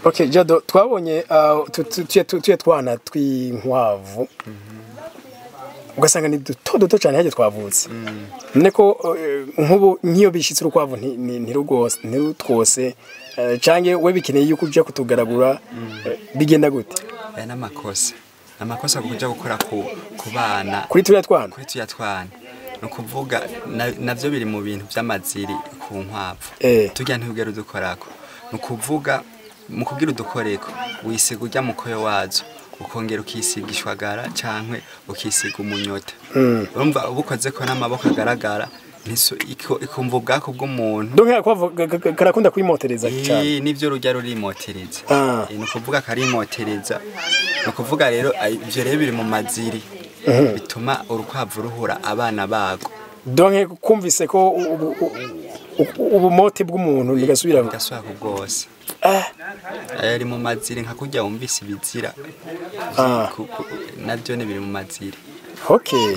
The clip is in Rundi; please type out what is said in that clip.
Okay, Jado, twabonye tuye twana twinkwavu. Ugasanga ni duto cyane haje twavutse. Niko nkubu nkiyo bishitse urukwavu ntirutwose canke we bikeneye yuko uje kutugaragura bigenda gute? Amakosa kuja gukora ku bana kuri tuya twana. No kuvuga navyo biri mu bintu by'amaziri ku nkwavu. Tujya ntibugera udukorako. No kuvuga mu kugira udukoreko wisiga ujya mu koyo wazo ukongera ukisiga ishwagara cankwe ukisiga umunyota. Urumva ubukoze ko n'amaboko agaragara niso ikumva ubwako bw'umuntu. Donc karakunda kwimotereza cyane. Nivyo rujya rurimotereza. No kuvuga karimotereza. No kuvuga rero ivyo rero biri mu maziri. Bituma urukwavu ruhura abana bago. Donc kumvise ko ubumote bw'umuntu nigasubira bwose. Ari mu maziri nka kujya wumvise ibizira. Navyo ne biri mu maziri. Okay.